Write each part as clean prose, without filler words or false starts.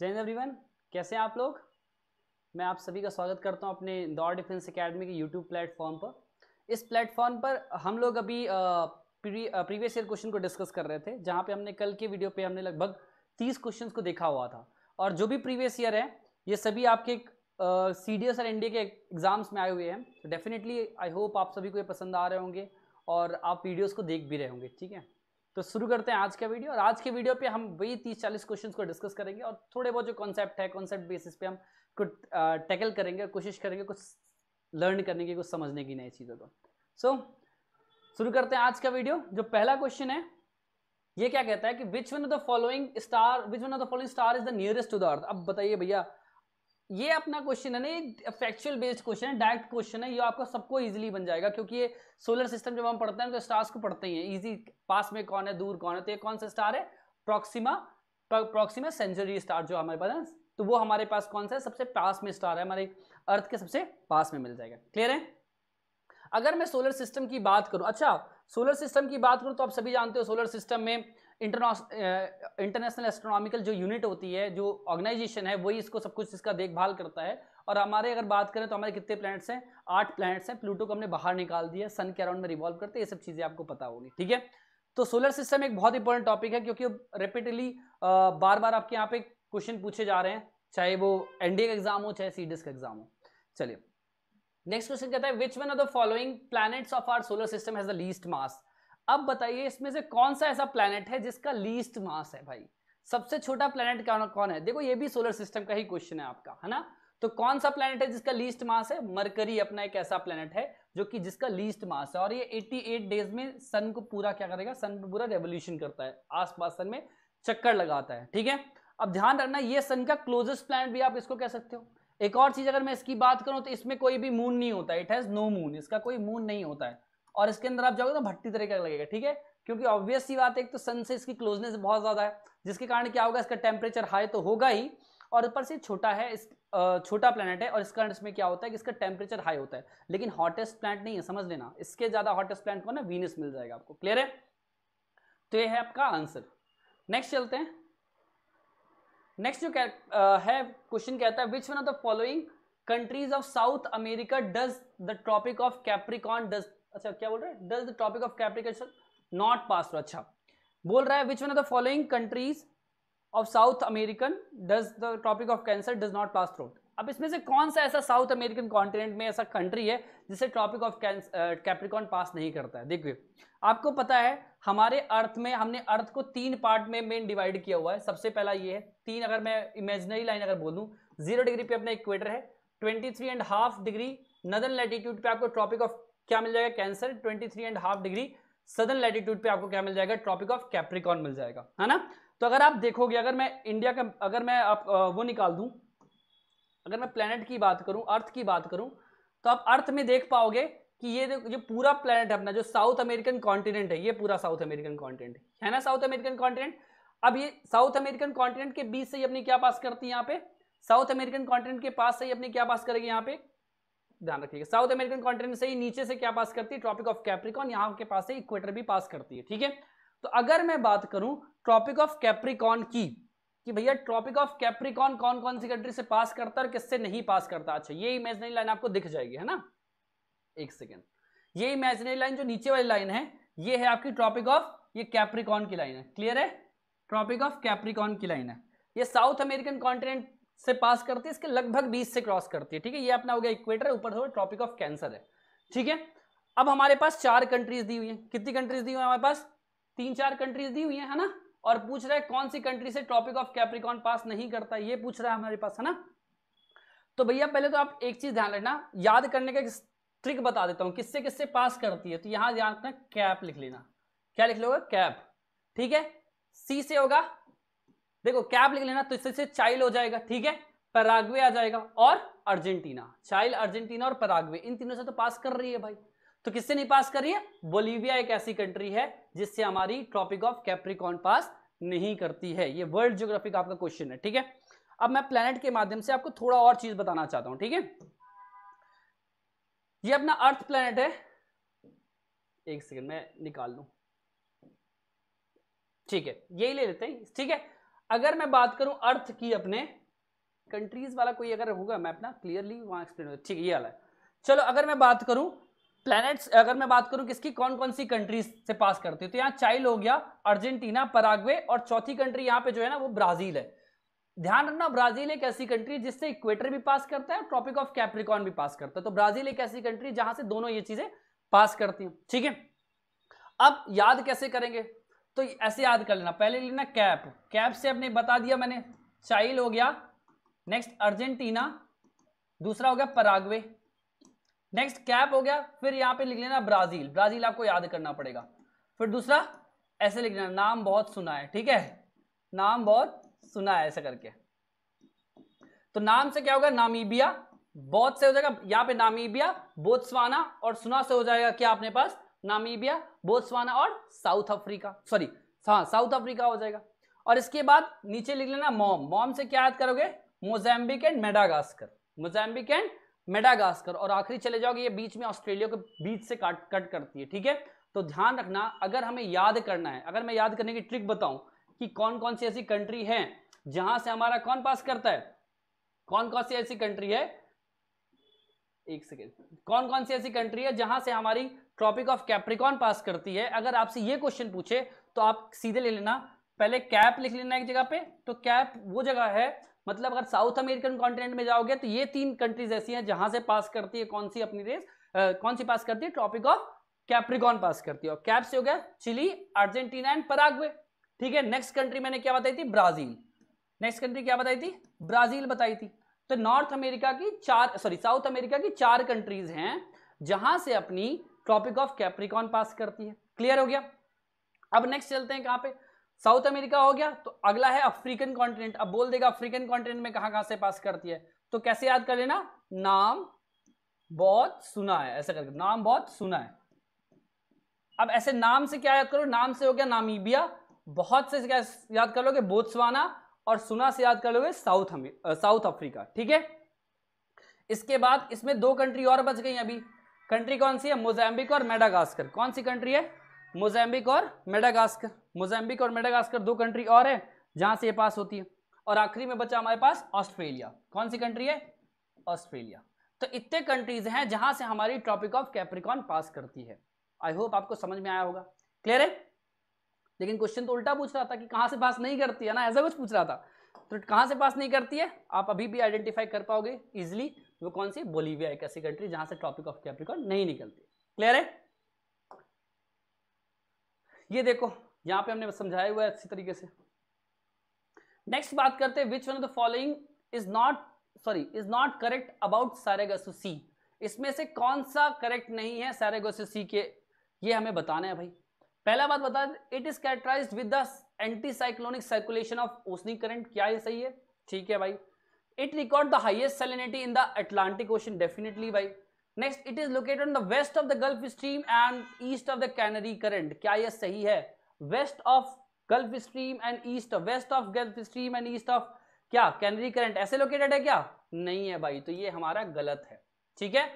जय हिंद एवरीवन, कैसे हैं आप लोग। मैं आप सभी का स्वागत करता हूं अपने इंदौर डिफेंस एकेडमी के यूट्यूब प्लेटफॉर्म पर। इस प्लेटफॉर्म पर हम लोग अभी प्रीवियस ईयर क्वेश्चन को डिस्कस कर रहे थे, जहां पे हमने कल के वीडियो पे हमने लगभग 30 क्वेश्चंस को देखा हुआ था। और जो भी प्रीवियस ईयर है ये सभी आपके CDS और NDA के एग्जाम्स में आए हुए हैं। तो डेफिनेटली आई होप आप सभी को ये पसंद आ रहे होंगे और आप वीडियोज़ को देख भी रहे होंगे। ठीक है, तो शुरू करते हैं आज का वीडियो। और आज के वीडियो पे हम वही 30-40 क्वेश्चंस को डिस्कस करेंगे और थोड़े बहुत जो कॉन्सेप्ट है, कॉन्सेप्ट बेसिस पे हम कुछ टैकल करेंगे, कोशिश करेंगे कुछ लर्न करने की, कुछ समझने की नई चीज़ों को। सो शुरू करते हैं आज का वीडियो। जो पहला क्वेश्चन है ये क्या कहता है कि which one of the following star is the nearest to the earth. अब बताइए भैया, ये अपना क्वेश्चन है ना, ये फैक्चुअल बेस्ड क्वेश्चन है, डायरेक्ट क्वेश्चन है। ये आपको सबको इजीली बन जाएगा, क्योंकि ये सोलर सिस्टम जब हम पढ़ते हैं तो स्टार्स को पढ़ते ही हैं इजी। पास में कौन है, दूर कौन है, तो ये कौन सा स्टार है, प्रॉक्सिमा सेंचुरी स्टार जो हमारे पास है, तो वो हमारे पास कौन सा है, सबसे पास में स्टार है, हमारे अर्थ के सबसे पास में मिल जाएगा। क्लियर है। अगर मैं सोलर सिस्टम की बात करूं, अच्छा सोलर सिस्टम की बात करूं तो आप सभी जानते हो सोलर सिस्टम में इंटरनेशनल एस्ट्रोनॉमिकल जो यूनिट होती है, जो ऑर्गेनाइजेशन है, वही इसको सब कुछ इसका देखभाल करता है। और हमारे अगर बात करें तो हमारे कितने प्लैनेट्स हैं, 8 प्लैनेट्स हैं। प्लूटो को हमने बाहर निकाल दिया, सन के अराउंड में रिवॉल्व करते हैं, ये सब चीजें आपको पता होगी। ठीक है, तो सोलर सिस्टम एक बहुत इंपॉर्टेंट टॉपिक है, क्योंकि रिपीटली बार बार आपके यहाँ पे क्वेश्चन पूछे जा रहे हैं, चाहे वो NDA का एग्जाम हो चाहे CDS का एग्जाम हो। चलिए नेक्स्ट क्वेश्चन कहता है which one of the following planets of our solar system has the least mass. अब बताइए इसमें से कौन सा ऐसा प्लैनेट है जिसका लीस्ट मास है। भाई सबसे छोटा प्लैनेट कौन है, देखो ये भी सोलर सिस्टम का ही क्वेश्चन है आपका, है ना। तो कौन सा प्लैनेट है जिसका लीस्ट मास है, मरकरी अपना एक ऐसा प्लैनेट है जो कि जिसका लीस्ट मास है। और ये 88 डेज में सन को पूरा क्या करेगा, सन पे पूरा रेवोल्यूशन करता है, आसपास सन में चक्कर लगाता है। ठीक है, अब ध्यान रखना ये सन का क्लोजेस्ट प्लैनेट भी आप इसको कह सकते हो। एक और चीज अगर मैं इसकी बात करूं तो इसमें कोई भी मून नहीं होता, इट हैज नो मून, इसका कोई मून नहीं होता है। और इसके अंदर आप जाओगे तो भट्टी तरह का लगेगा। ठीक है, क्योंकि ऑब्वियस सी बात है, एक तो सन से इसकी क्लोजनेस बहुत ज्यादा है, जिसके कारण क्या होगा, इसका टेम्परेचर हाई तो होगा ही, और ऊपर से छोटा है, इस छोटा प्लैनेट है, और इसका इसमें क्या होता है कि इसका टेम्परेचर हाई होता है, लेकिन हॉटेस्ट प्लैनेट नहीं है, समझ लेना। इसके ज्यादा हॉटेस्ट प्लैनेट को ना वीनस मिल जाएगा आपको। क्लियर है, तो ये है आपका आंसर। नेक्स्ट चलते हैं। नेक्स्ट जो है क्वेश्चन कहता है which one of the following countries of South America does the tropic of Capricorn does, अच्छा क्या बोल रहा है, does the tropic of Capricorn not pass through. अच्छा बोल रहा है which one of the following countries of South American does the tropic of cancer does not pass through. अब इसमें से कौन सा ऐसा साउथ अमेरिकन कॉन्टिनेंट में ऐसा कंट्री है जिसे ट्रॉपिक ऑफ कैप्रिकॉन पास नहीं करता है। देखिए आपको पता है हमारे अर्थ में हमने अर्थ को 3 पार्ट में मेन डिवाइड किया हुआ है। सबसे पहला ये है 3, अगर मैं इमेजिनरी लाइन अगर बोलूं, 0 डिग्री पे अपना इक्वेटर है, 23.5 डिग्री नदर्न लैटिट्यूड पे आपको ट्रॉपिक ऑफ क्या मिल जाएगा, कैंसर, 23.5 डिग्री सदर्न लैटिट्यूड पे आपको क्या मिल जाएगा, ट्रॉपिक ऑफ कैप्रिकॉन मिल जाएगा, है ना। तो अगर आप देखोगे, अगर मैं इंडिया का अगर मैं आप वो निकाल दूं, अगर मैं प्लेनेट की बात करूं, अर्थ की बात करूं, तो आप अर्थ में देख पाओगे कि ये जो पूरा प्लेनेट है अपना, जो साउथ अमेरिकन कॉन्टिनेंट है, ये पूरा साउथ अमेरिकन कॉन्टिनेंट है ना, साउथ अमेरिकन कॉन्टिनेंट। अब ये साउथ अमेरिकन कॉन्टिनेंट के बीच से ही अपनी क्या पास करती है, यहाँ पे साउथ अमेरिकन कॉन्टिनेंट के पास से ही अपनी क्या पास करेगी, यहाँ पे ध्यान रखिएगा, साउथ अमेरिकन कॉन्टिनेंट से ही नीचे से क्या पास करती है, ट्रॉपिक ऑफ कैप्रिकॉन, यहाँ के पास से इक्वेटर भी पास करती है। ठीक है, तो अगर मैं बात करूं ट्रॉपिक ऑफ कैप्रिकॉन की, कि भैया ट्रॉपिक ऑफ कैप्रिकॉन कौन कौन सी कंट्री से पास करता है और किससे नहीं पास करता। अच्छा ये इमेजिनरी लाइन आपको दिख जाएगी, है ना, एक सेकेंड, ये इमेजिनरी लाइन जो नीचे वाली लाइन है ये है आपकी ट्रॉपिक ऑफ, ये कैप्रिकॉन की लाइन है। क्लियर है, ट्रॉपिक ऑफ कैप्रिकॉन की लाइन है, ये साउथ अमेरिकन कॉन्टिनेंट से पास करती है, इसके लगभग 20 से क्रॉस करती है। ठीक है, ये अपना हो गया इक्वेटर, ऊपर थोड़ा ट्रॉपिक ऑफ कैंसर है। ठीक है, अब हमारे पास 4 कंट्रीज दी हुई है, कितनी कंट्रीज दी हुई है हमारे पास, 3-4 कंट्रीज दी हुई है ना, और पूछ रहा है कौन सी कंट्री से ट्रॉपिक ऑफ कैप्रिकॉन पास नहीं करता, ये पूछ रहा है हमारे पास, है ना। तो भैया पहले तो आप एक चीज ध्यान रखना, याद करने का ट्रिक बता देता हूं, किससे किससे पास करती है। तो यहां ध्यान रखना, कैप लिख लेना, क्या लिख लोगे, कैप। ठीक है, सी से होगा, देखो कैप लिख लेना, तो इससे चाइल हो जाएगा। ठीक है, पैराग्वे आ जाएगा और अर्जेंटीना, चाइल, अर्जेंटीना और पैराग्वे, इन तीनों से तो पास कर रही है भाई। तो किससे नहीं पास कर रही है, बोलीविया एक ऐसी कंट्री है जिससे हमारी ट्रॉपिक ऑफ कैप्रिकॉन पास नहीं करती है। ये वर्ल्ड ज्योग्राफी का आपका क्वेश्चन है। ठीक है, अब मैं प्लेनेट के माध्यम से आपको थोड़ा और चीज बताना चाहता हूं। ठीक है, ये अपना अर्थ प्लेनेट है, एक सेकेंड मैं निकाल लूं, ठीक है यही ले लेते हैं। ठीक है, अगर मैं बात करूं अर्थ की, अपने कंट्रीज वाला कोई अगर होगा मैं अपना क्लियरली वहां एक्सप्लेन, ठीक है ये वाला है। चलो अगर मैं बात करूं प्लैनेट्स, अगर मैं बात करूं किसकी, कौन कौन सी कंट्रीज से पास करती है, तो यहाँ चाइल हो गया, अर्जेंटीना, पराग्वे, और चौथी कंट्री यहाँ पे जो है ना वो ब्राजील है। ध्यान रखना ब्राजील एक ऐसी कंट्री जिससे इक्वेटर भी पास करता है और ट्रॉपिक ऑफ कैप्रिकॉर्न भी पास करता है, तो ब्राजील एक ऐसी कंट्री जहां से दोनों ये चीजें पास करती हैं, ठीक है। अब याद कैसे करेंगे, तो ऐसे याद कर लेना, पहले लेना कैप, कैप से अपने बता दिया मैंने, चाइल हो गया, नेक्स्ट अर्जेंटीना, दूसरा हो गया पराग्वे, नेक्स्ट कैप हो गया, फिर यहां पे लिख लेना ब्राजील, ब्राजील आपको याद करना पड़ेगा, फिर दूसरा ऐसे लिख लेना, नाम बहुत सुना है, ठीक है, नाम बहुत सुना है ऐसा करके। तो नाम से क्या होगा, नामीबिया, बहुत से हो जाएगा यहां पे नामीबिया, बोत्सवाना, और सुना से हो जाएगा क्या अपने पास, नामीबिया, बोत्सवाना और साउथ अफ्रीका, सॉरी हाँ साउथ अफ्रीका हो जाएगा। और इसके बाद नीचे लिख लेना मॉम, मॉम से क्या याद करोगे, Mozambique and Madagascar, Mozambique and Madagascar, और आखिरी चले जाओगे, ये बीच में ऑस्ट्रेलिया के बीच से कट करती है, ठीक है। तो ध्यान रखना, अगर हमें याद करना है, अगर मैं याद करने की ट्रिक बताऊं कि कौन कौन सी ऐसी कंट्री है जहां से हमारा कौन पास करता है, कौन कौन सी ऐसी कंट्री है, एक सेकेंड, कौन कौन सी ऐसी कंट्री है जहां से हमारी ट्रॉपिक ऑफ कैप्रिकॉर्न पास करती है, अगर आपसे ये क्वेश्चन पूछे तो आप सीधे ले लेना, पहले कैप लिख लेना एक जगह पे, तो कैप वो जगह है, मतलब अगर साउथ अमेरिकन कॉन्टिनेंट में जाओगे तो ये 3 कंट्रीज ऐसी हैं जहां से पास करती है कौन सी अपनी रेस, कौन सी पास करती है, ट्रॉपिक ऑफ कैप्रिकॉर्न पास करती है, और कैप से हो गया चिली, अर्जेंटीना एंड पराग्वे, ठीक है। नेक्स्ट कंट्री मैंने क्या बताई थी, ब्राजील, नेक्स्ट कंट्री क्या बताई थी, ब्राजील बताई थी। तो नॉर्थ अमेरिका की साउथ अमेरिका की 4 कंट्रीज हैं जहां से अपनी ट्रॉपिक ऑफ कैप्रिकॉर्न पास करती है, क्लियर हो गया। अब नेक्स्ट चलते हैं कहां पे, साउथ अमेरिका हो गया, तो अगला है अफ्रीकन कॉन्टिनेंट, अब बोल देगा अफ्रीकन कॉन्टिनेंट में कहां कहां से पास करती है, तो कैसे याद कर लेना, नाम बहुत सुना है, ऐसा करके नाम बहुत सुना है। अब ऐसे नाम से क्या याद करो, नाम से हो गया नामीबिया, बहुत से क्या याद कर लोगे, बोत्सवाना, और सुना से याद कर लोगे साउथ अफ्रीका, ठीक है। इसके बाद इसमें 2 कंट्री और बच गई अभी, कंट्री कौन सी है, मोजाम्बिक और मेडागास्कर, कौन सी कंट्री है, मोजाम्बिक और मेडागास्कर, मोजाम्बिक और मेडागास्कर 2 कंट्री और है जहां से ये पास होती है। और आखिरी में बचा हमारे पास ऑस्ट्रेलिया, कौन सी कंट्री है, ऑस्ट्रेलिया। तो इतने कंट्रीज हैं जहां से हमारी ट्रॉपिक ऑफ कैप्रिकॉर्न पास करती है। आई होप आपको समझ में आया होगा, क्लियर है। लेकिन क्वेश्चन तो उल्टा पूछ रहा था कि कहां से पास नहीं करती है ना, ऐसा कुछ पूछ रहा था, तो कहां से पास नहीं करती है आप अभी भी आइडेंटिफाई कर पाओगे इजिली, वो कौन सी, बोलीविया, एक ऐसी कंट्री जहां से ट्रॉपिक ऑफ कैप्रिकॉर्न नहीं निकलती, क्लियर है। ये देखो यहां पे हमने समझाया हुआ है अच्छी तरीके से। नेक्स्ट बात करते हैं, which one of the following is not correct about Sargasso sea, इसमें से कौन सा करेक्ट नहीं है सैरागोसा सी के, ये हमें बताना है भाई। पहला बात बता, it is characterised with the anti cyclonic circulation of oceanic current, क्या ये सही है, ठीक है भाई। It record the highest salinity in the Atlantic ocean, definitely भाई। Next, it is located on the west of the Gulf Stream and east of the Canary current, क्या ये सही है, west of Gulf Stream and east, west of Gulf Stream and east of क्या, Canary current, ऐसे located है क्या, नहीं है भाई, तो ये हमारा गलत है, ठीक है।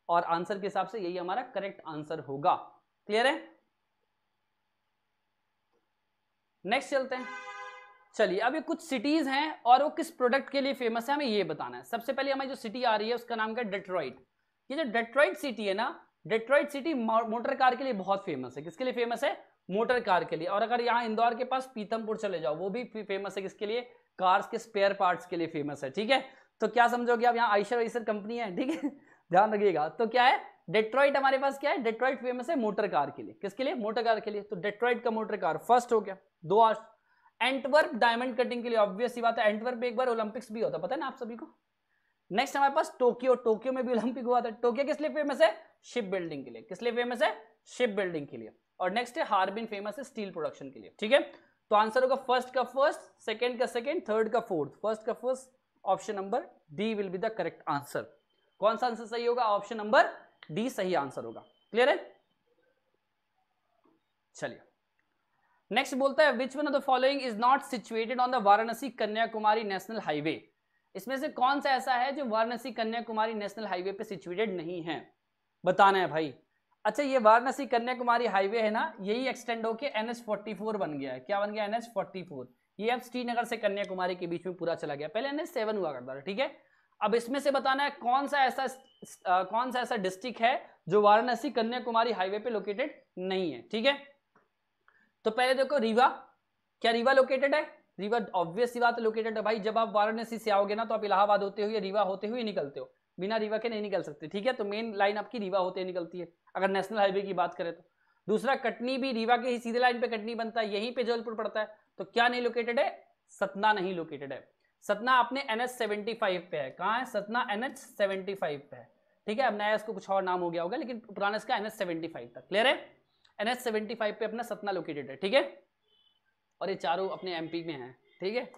और आंसर के हिसाब से यही हमारा करेक्ट आंसर होगा, क्लियर है। नेक्स्ट चलते हैं, चलिए अब ये कुछ सिटीज हैं और वो किस प्रोडक्ट के लिए फेमस है हमें ये बताना है। सबसे पहले हमें जो सिटी आ रही है उसका नाम क्या है, डेट्रॉइट। ये जो डेट्रॉइट सिटी है ना, डेट्रॉइट सिटी मोटर कार के लिए बहुत फेमस है, किसके लिए फेमस है, मोटर कार के लिए। और अगर यहाँ इंदौर के पास पीतमपुर चले जाओ, वो भी फेमस है, किसके लिए, कार्स के स्पेयर पार्ट्स के लिए फेमस है, ठीक है। तो क्या समझोगे आप, यहाँ आइशर कंपनी है, ठीक है, ध्यान रखिएगा। तो क्या है, डेट्रॉइट हमारे पास क्या है, डेट्रॉइट फेमस है मोटर कार के लिए, किसके लिए, मोटर कार के लिए। तो डेट्रॉइट का मोटर कार फर्स्ट हो गया। 2 एंटवर्प डायमंड कटिंग के लिए, ऑब्वियस सी बात है, एंटवर्प में एक बार ओलंपिक्स भी होता, पता है ना आप सभी को। नेक्स्ट हमारे पास टोक्यो, टोक्यो में भी ओलंपिक हुआ था। टोक्यो किस लिए फेमस है, शिप बिल्डिंग के लिए, किस लिए फेमस है, शिप बिल्डिंग के लिए। और नेक्स्ट है हार्बिन, फेमस है स्टील प्रोडक्शन के लिए, ठीक है। तो आंसर होगा फर्स्ट का फर्स्ट, सेकंड का सेकंड, थर्ड का फोर्थ, फर्स्ट का first, option number D will be the correct answer. कौन सा आंसर सही होगा, ऑप्शन नंबर डी सही आंसर होगा, क्लियर है। चलिए नेक्स्ट बोलता है, which one of the following is not situated on the Varanasi Kanyakumari national highway, इसमें से कौन सा ऐसा है जो वाराणसी कन्याकुमारी नेशनल हाईवे पे सिचुएटेड नहीं है, बताना है भाई। अच्छा, ये वाराणसी कन्याकुमारी हाईवे है ना, यही एक्सटेंड होके NH44 बन गया है, क्या बन गया, NH44। ये अब श्रीनगर से कन्याकुमारी के बीच में पूरा चला गया, पहले NH7 हुआ करता था, ठीक है। अब इसमें से बताना है कौन सा ऐसा डिस्ट्रिक्ट है जो वाराणसी कन्याकुमारी हाईवे पे लोकेटेड नहीं है, ठीक है। तो पहले देखो रीवा, क्या रीवा लोकेटेड है? रीवा ऑब्वियस सी बात लोकेटेड है भाई। जब आप वाराणसी से आओगे ना तो आप इलाहाबाद होते हुए रीवा होते हुए निकलते हो, बिना रीवा के नहीं निकल सकते, ठीक है। तो मेन लाइन आपकी रीवा होते निकलती है अगर नेशनल हाईवे की बात करें तो। दूसरा कटनी भी रीवा के ही सीधे लाइन पे कटनी बनता है, यहीं पे जबलपुर पड़ता है, तो क्या नहीं लोकेटेड है? सतना नहीं लोकेटेड है। सतना अपने NH75 पे है। कहाँ है सतना? NH75 पे है, ठीक है। अब नया इसको कुछ और नाम हो गया होगा, लेकिन पुराना इसका NH75 था। क्लियर है? NH75 पे अपना सतना लोकेटेड है, ठीक है। और ये चारों अपने MP में हैं, ठीक है।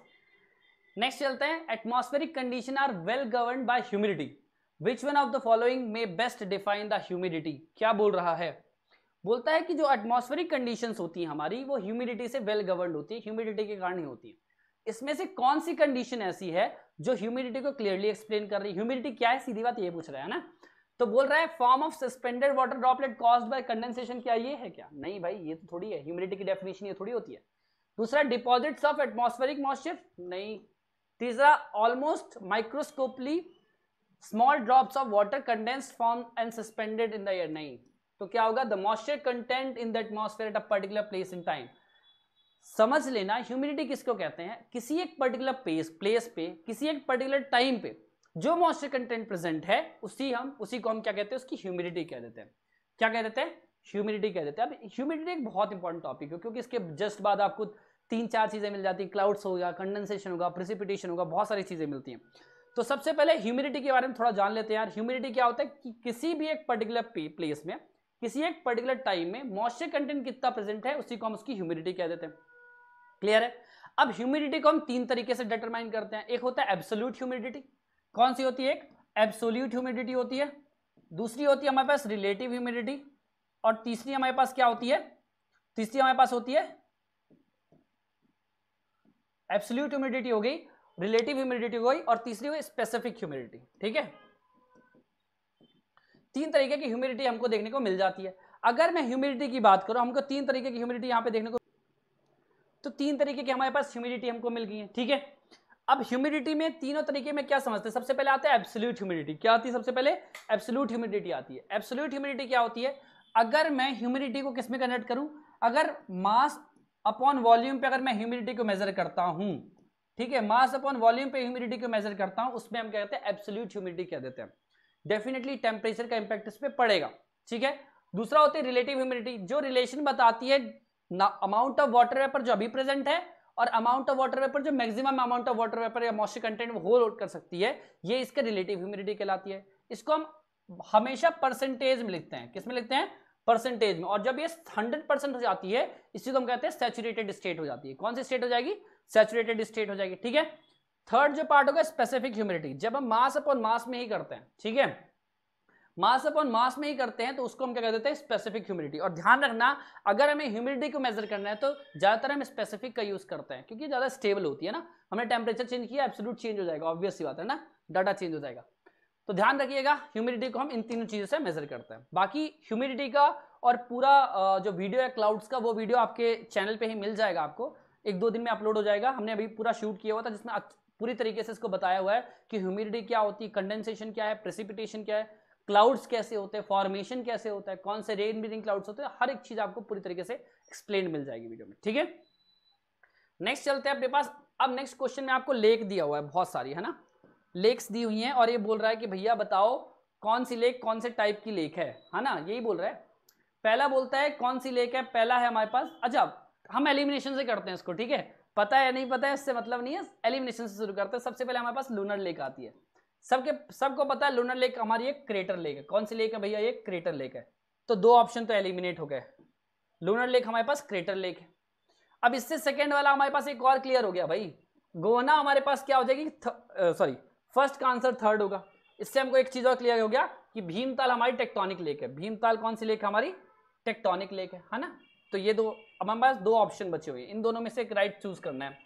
नेक्स्ट चलते हैं, atmospheric condition are well governed by humidity, which one of the following में बेस्ट डिफाइन द ह्यूमिडिटी। क्या बोल रहा है? बोलता है कि जो एटमॉस्फेरिक कंडीशंस होती हैं हमारी वो ह्यूमिडिटी से वेल गवर्न्ड होती है, ह्यूमिडिटी के कारण ही होती है। इसमें से कौन सी कंडीशन ऐसी है जो ह्यूमिडिटी को क्लियरली एक्सप्लेन कर रही है? ह्यूमिडिटी क्या है, सीधी बात ये पूछ रहा है ना। तो बोल रहा है form of suspended water droplet caused by condensation. क्या ये है? क्या नहीं भाई, ये तो थोड़ी है, ह्यूमिडिटी की डेफिनेशन ये थोड़ी होती है। दूसरा डिपॉजिट्स ऑफ एटमॉस्फेरिक मॉइस्चर, नहीं। तीसरा almost microscopically small drops of water condensed form and suspended in the air, नहीं। तो क्या होगा? The moisture content in the atmosphere at a particular place in time. समझ लेना, ह्यूमिडिटी किसको कहते हैं? किसी एक पर्टिकुलर प्लेस पे किसी एक पर्टिकुलर टाइम पे जो मॉइस्चर कंटेंट प्रेजेंट है उसी को हम क्या कहते हैं? उसकी ह्यूमिडिटी कह देते हैं। क्या कह देते हैं? ह्यूमिडिटी कह देते हैं। अब ह्यूमिडिटी एक बहुत इंपॉर्टेंट टॉपिक है, क्योंकि इसके जस्ट बाद आपको 3-4 चीजें मिल जाती हैं। क्लाउड्स होगा, कंडेंसेशन होगा, प्रेसिपिटेशन होगा, बहुत सारी चीजें मिलती हैं। तो सबसे पहले ह्यूमिडिटी के बारे में थोड़ा जान लेते हैं यार। ह्यूमिडिटी क्या होता है कि किसी भी एक पर्टिकुलर प्लेस में किसी एक पर्टिकुलर टाइम में मॉइस्चर कंटेंट कितना प्रेजेंट है उसी को हम उसकी ह्यूमिडिटी कह देते हैं। क्लियर है? अब ह्यूमिडिटी को हम 3 तरीके से डिटरमाइन करते हैं। एक होता है एब्सोल्यूट ह्यूमिडिटी। कौन सी होती है? एक एब्सोल्यूट ह्यूमिडिटी होती है, दूसरी होती है हमारे पास रिलेटिव ह्यूमिडिटी, और तीसरी हमारे पास क्या होती है? तीसरी हमारे पास होती है एब्सोल्यूट ह्यूमिडिटी हो गई, रिलेटिव ह्यूमिडिटी हो गई, और तीसरी हो गई स्पेसिफिक ह्यूमिडिटी, ठीक है। 3 तरीके की ह्यूमिडिटी हमको देखने को मिल जाती है। अगर मैं ह्यूमिडिटी की बात करूं, हमको 3 तरीके की ह्यूमिडिटी यहां पे देखने को, तो 3 तरीके की हमारे पास ह्यूमिडिटी हमको मिल गई है, ठीक है। अब ह्यूमिडिटी में तीनों तरीके में क्या समझते हैं? सबसे पहले आता है एब्सोल्यूट ह्यूमिडिटी। क्या आती है सबसे पहले? एब्सोल्यूट ह्यूमिडिटी आती है। एब्सोल्यूट ह्यूमिडिटी क्या होती है? अगर मैं ह्यूमिडिटी को किस में कन्वर्ट करूं, अगर मास अपॉन वॉल्यूम पे अगर मैं ह्यूमिडिटी को मेजर करता हूं, ठीक है, मास अपॉन वॉल्यूम पे ह्यूमिडिटी को मेजर करता हूं, उसमें हम क्या कहते हैं? एब्सोल्यूट ह्यूमिडिटी कह देते हैं। डेफिनेटली टेम्परेचर का इंपैक्ट इस पे पड़ेगा, ठीक है। दूसरा होती है रिलेटिव ह्यूमिडिटी, जो रिलेशन बताती है अमाउंट ऑफ वाटर वेपर जो अभी प्रेजेंट है और अमाउंट ऑफ वाटर वेपर जो maximum amount of water vapour या मॉइस्चर कंटेंट वो होल्ड कर सकती है, ये इसका रिलेटिव ह्यूमिडिटी कहलाती है। इसको हम हमेशा परसेंटेज में लिखते हैं। किस में लिखते हैं? परसेंटेज में। और जब ये 100% हो जाती है, इसी को हम कहते हैं सैचुरेटेड स्टेट हो जाती है। कौन सी स्टेट हो जाएगी? सैचुरेटेड स्टेट हो जाएगी, ठीक है। थर्ड जो पार्ट होगा स्पेसिफिक ह्यूमिडिटी, जब हम मास अपॉन मास में ही करते हैं, ठीक है, मास अपॉन मास में ही करते हैं, तो उसको हम क्या कह देते हैं? Specific humidity. और ध्यान रखना, अगर हमें ह्यूमिडिटी को मेजर करना है तो ज्यादातर हम स्पेसिफिक का यूज करते हैं, क्योंकि ज्यादा स्टेबल होती है ना। हमने टेम्परेचर चेंज किया, एब्सोल्यूट चेंज हो जाएगा, ऑब्वियस सी बात है ना, डाटा चेंज हो जाएगा। तो ध्यान रखिएगा, ह्यूमिडिटी को हम इन तीनों चीजों से मेजर करते हैं। बाकी ह्यूमिडिटी का और पूरा जो वीडियो है क्लाउड्स का, वो वीडियो आपके चैनल पे ही मिल जाएगा, आपको 1-2 दिन में अपलोड हो जाएगा। हमने अभी पूरा शूट किया हुआ था, जिसमें पूरी तरीके से इसको बताया हुआ है कि ह्यूमिडिटी क्या होती है, कंडेंसेशन क्या है, प्रेसिपिटेशन क्या है, क्लाउड्स कैसे होते हैं, फॉर्मेशन कैसे होता है, कौन से रेन ब्रीदिंग क्लाउड्स होते हैं, हर एक चीज आपको पूरी तरीके से एक्सप्लेन मिल जाएगी वीडियो में, ठीक है। नेक्स्ट चलते हैं अपने पास। अब नेक्स्ट क्वेश्चन में आपको लेक दिया हुआ है, बहुत सारी है ना, लेक्स दी हुई हैं, और ये बोल रहा है कि भैया बताओ कौन सी लेक कौन से टाइप की लेक है ना, यही बोल रहा है। पहला बोलता है कौन सी लेक है, पहला है हमारे पास। अच्छा, हम एलिमिनेशन से करते हैं इसको, ठीक है। पता है नहीं पता है इससे मतलब नहीं है, एलिमिनेशन से शुरू करते हैं। सबसे पहले हमारे पास लूनर लेक आती है। सबको पता है लूनर लेक हमारी एक क्रेटर लेक है। कौन सी लेक है भैया? ये क्रेटर लेक है। तो 2 ऑप्शन तो एलिमिनेट हो गए, लूनर लेक हमारे पास क्रेटर लेक है। अब इससे सेकंड वाला हमारे पास एक और क्लियर हो गया भाई, गोना हमारे पास क्या हो जाएगी? सॉरी, फर्स्ट का आंसर थर्ड होगा। इससे हमको एक चीज और क्लियर हो गया कि भीमताल हमारी टेक्टोनिक लेक है। भीमताल कौन सी लेक? हमारी टेक्टोनिक लेक है ना। तो ये 2, अब हमारे पास 2 ऑप्शन बचे हुए, इन दोनों में से एक राइट चूज करना है।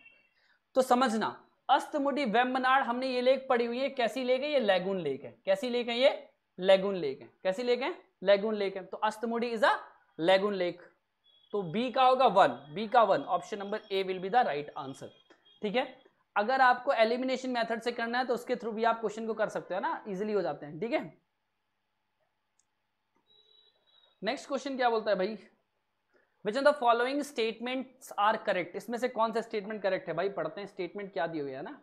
तो समझना, अस्तमुडी वेम्बनाड हमने ये लेक पढ़ी हुई है, कैसी लेक है? ये लैगून लेक है। कैसी लेक है? ये लैगून लेक है। कैसी लेक है? लैगून लेक है। तो अस्तमुडी इज अ लैगून लेक। तो बी का होगा 1, बी का 1, option number A will be the right answer. ठीक है, अगर आपको एलिमिनेशन मेथड से करना है तो उसके थ्रू भी आप क्वेश्चन को कर सकते हो ना, इजीली हो जाते हैं। ठीक है, नेक्स्ट क्वेश्चन क्या बोलता है भाई, which of the following statements are correct, इसमें से कौन सा स्टेटमेंट करेक्ट है भाई, पढ़ते हैं स्टेटमेंट क्या दी हुई है ना,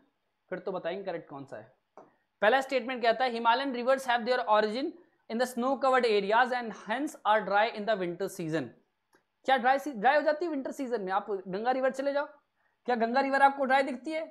फिर तो बताएंगे करेक्ट कौन सा है। पहला स्टेटमेंट कहता है Himalayan rivers have their origin in the snow covered areas and hence are dry in the winter season. क्या ड्राई हो जाती है विंटर सीजन में? आप गंगा रिवर चले जाओ, क्या गंगा रिवर आपको ड्राई दिखती है?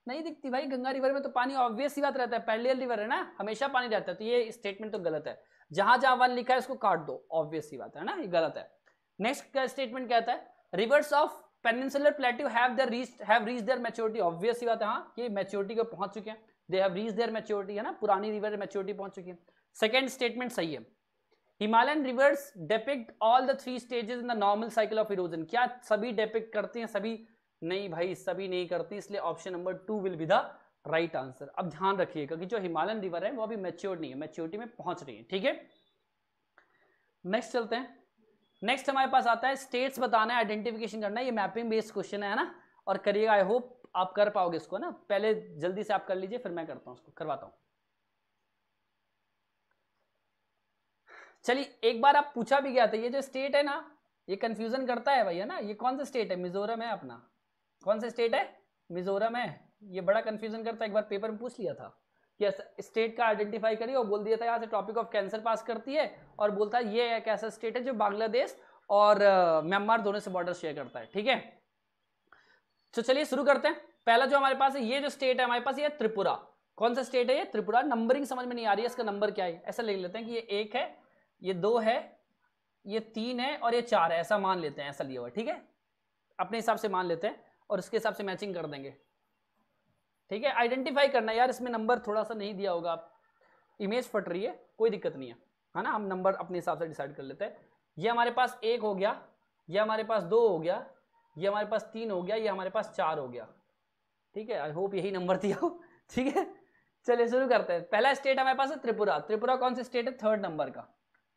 नहीं दिखती भाई, गंगा रिवर में तो पानी ऑब्वियस सी बात रहता है, पैरेलल रिवर है ना, हमेशा पानी रहता है। तो ये स्टेटमेंट तो गलत है, जहां जहां 1 लिखा है उसको काट दो, ऑब्वियस सी बात है ना, ये गलत है। नेक्स्ट स्टेटमेंट कहता है rivers of peninsular plateau have reached their maturity, obvious सी बात है, हाँ ये मैच्योरिटी को पहुंच चुके हैं, they have reached their maturity, है ना, पुरानी रिवर मैच्योरिटी पहुंच चुकी है। सेकंड स्टेटमेंट सही है। Himalayan reverse depict all the 3 stages in the normal cycle of erosion, क्या सभी डिपिक्ट करती हैं? सभी नहीं भाई, सभी नहीं करती, इसलिए option number 2 will be the right answer. अब ध्यान रखिएगा कि जो हिमालयन रिवर है वो अभी मैच्योर नहीं है, मैच्योरिटी में पहुंच रही है। ठीक है, नेक्स्ट चलते हैं। नेक्स्ट हमारे पास आता है स्टेट्स बताना है, आइडेंटिफिकेशन करना है, ये मैपिंग बेस्ड क्वेश्चन है ना, और करिएगा, आई होप आप कर पाओगे इसको ना, पहले जल्दी से आप कर लीजिए फिर मैं करता हूं, उसको करवाता हूं। चलिए, एक बार आप पूछा भी गया था, ये जो स्टेट है ना ये कंफ्यूजन करता है भैया ना, ये कौन सा स्टेट है? मिजोरम है अपना, कौन सा स्टेट है? मिजोरम है, ये बड़ा कंफ्यूजन करता है। एक बार पेपर में पूछ लिया था कि स्टेट का आइडेंटिफाई करिए, और बोल दिया था यहाँ से टॉपिक ऑफ कैंसर पास करती है, और बोलता है ये एक ऐसा स्टेट है जो बांग्लादेश और म्यांमार दोनों से बॉर्डर शेयर करता है। ठीक है, तो चलिए शुरू करते हैं। पहला जो हमारे पास है, ये जो स्टेट है हमारे पास, ये त्रिपुरा। कौन सा स्टेट है ये? त्रिपुरा। नंबरिंग समझ में नहीं आ रही है, इसका नंबर क्या है, ऐसा लिख लेते हैं कि ये 1 है, ये 2 है, ये 3 है और ये 4 है, ऐसा मान लेते हैं, ऐसा लिया हुआ। ठीक है, अपने हिसाब से मान लेते हैं और उसके हिसाब से मैचिंग कर देंगे। ठीक है, आइडेंटिफाई करना यार, इसमें नंबर थोड़ा सा नहीं दिया होगा, आप इमेज फट रही है, कोई दिक्कत नहीं है ना, हम नंबर अपने हिसाब से डिसाइड कर लेते हैं। ये हमारे पास 1 हो गया, ये हमारे पास 2 हो गया, ये हमारे पास 3 हो गया, ये हमारे पास 4 हो गया। ठीक है, आई होप यही नंबर दिया हो। ठीक है, चलिए शुरू करते हैं। पहला स्टेट हमारे पास है त्रिपुरा। त्रिपुरा कौन सा स्टेट है? 3rd नंबर का।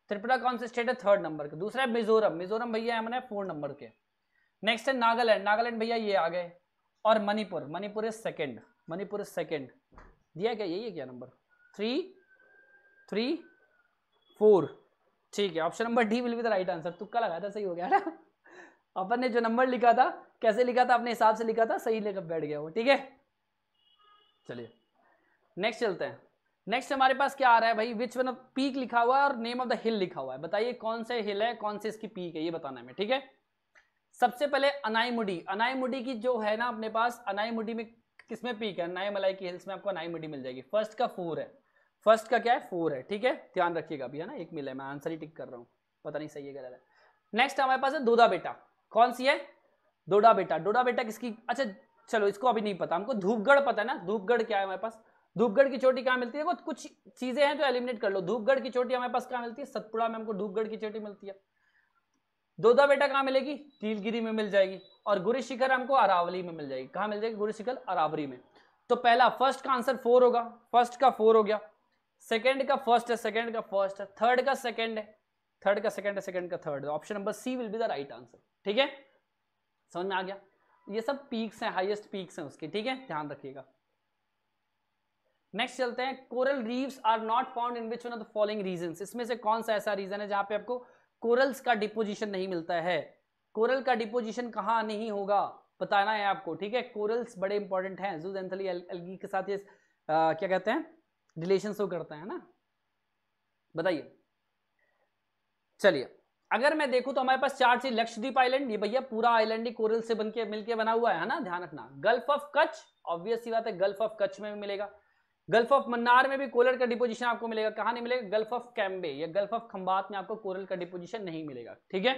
त्रिपुरा कौन सा स्टेट है? 3rd नंबर का। दूसरा है मिजोरम। मिजोरम भैया है हमारे 4 नंबर के। नेक्स्ट है नागालैंड। नागालैंड भैया ये आ गए, और Manipur. Manipur is 2nd। Manipur is 2nd दिया क्या? यही है क्या नंबर? 3 3 4। ठीक है, option number D will be the right answer. तुक्का लगाया था, सही हो गया ना। अपन ने जो नंबर लिखा था, कैसे लिखा था, अपने हिसाब से लिखा था, सही लेकर बैठ गया वो। ठीक है, चलिए नेक्स्ट चलते हैं। नेक्स्ट हमारे पास क्या आ रहा है भाई? विच वन ऑफ पीक लिखा हुआ है और नेम ऑफ द हिल लिखा हुआ है। बताइए कौन से हिल है, कौन से इसकी पीक है, ये बताना है हमें। ठीक है, सबसे पहले अनाईमुडी। अनाईमुडी की जो है ना अपने पास, अनाईमुडी में किसमें पीक है? अनाईमलाई की हिल्स में आपको अनाईमुडी मिल जाएगी। फर्स्ट का 4 है, फर्स्ट का क्या है? 4 है। ठीक है, ध्यान रखिएगा अभी, है ना, 1 मिला है, मैं आंसर ही टिक कर रहा हूँ, पता नहीं सही है गलत है। नेक्स्ट हमारे पास है दोदा बेटा। कौन सी है? दोडा बेटा। दोडा बेटा किसकी? अच्छा चलो, इसको अभी नहीं पता हमको। धूपगढ़ पता है ना, धूपगढ़ क्या है हमारे पास? धूपगढ़ की चोटी कहाँ मिलती है? वो कुछ चीजें हैं जो एलिमिनेट कर लो। धूपगढ़ की चोटी हमारे पास कहाँ मिलती है? सतपुड़ा में हमको धूपगढ़ की चोटी मिलती है। दोदा बेटा कहाँ मिलेगी? नीलगिरी में मिल जाएगी। और गुरु शिखर हमको अरावली में मिल जाएगी। कहाँ मिल जाएगी? गुरु शिखर अरावली में। तो पहला फर्स्ट का आंसर 4 होगा, फर्स्ट का 4 हो गया। सेकंड का फर्स्ट है, सेकंड का फर्स्ट है, थर्ड का सेकंड है, थर्ड का सेकंड है, सेकंड का थर्ड है। Option number C will be the right answer. ठीक है, समझ में आ गया? ये सब पीक्स हैं, हाईएस्ट पीक्स हैं उसके। ठीक है, ध्यान रखिएगा। नेक्स्ट चलते हैं। Coral reefs are not found in which one of the following regions. इसमें से कौन सा ऐसा रीजन है जहां पे आपको कोरल्स का डिपोजिशन नहीं मिलता है? कोरल का डिपोजिशन कहां नहीं होगा बताना है आपको। ठीक है, कोरल्स बड़े इंपॉर्टेंट हैं, जूजेंथली एल्गी के साथ ये क्या कहते हैं, रिलेशन शो करते हैं ना। बताइए, चलिए अगर मैं देखूं तो हमारे पास 4 चीज। लक्षद्वीप आइलैंड, ये भैया पूरा आइलैंड ही कोरल से बनके मिलके बना हुआ है ना, ध्यान रखना। गल्फ ऑफ कच्छ, ऑब्वियस सी बात है, गल्फ ऑफ कच्छ में भी मिलेगा। गल्फ ऑफ मन्नार में भी कोरल का डिपोजिशन आपको मिलेगा। कहां नहीं मिलेगा? गल्फ ऑफ कैम्बे या गल्फ ऑफ खंबात में आपको कोरल का डिपोजिशन नहीं मिलेगा। ठीक है,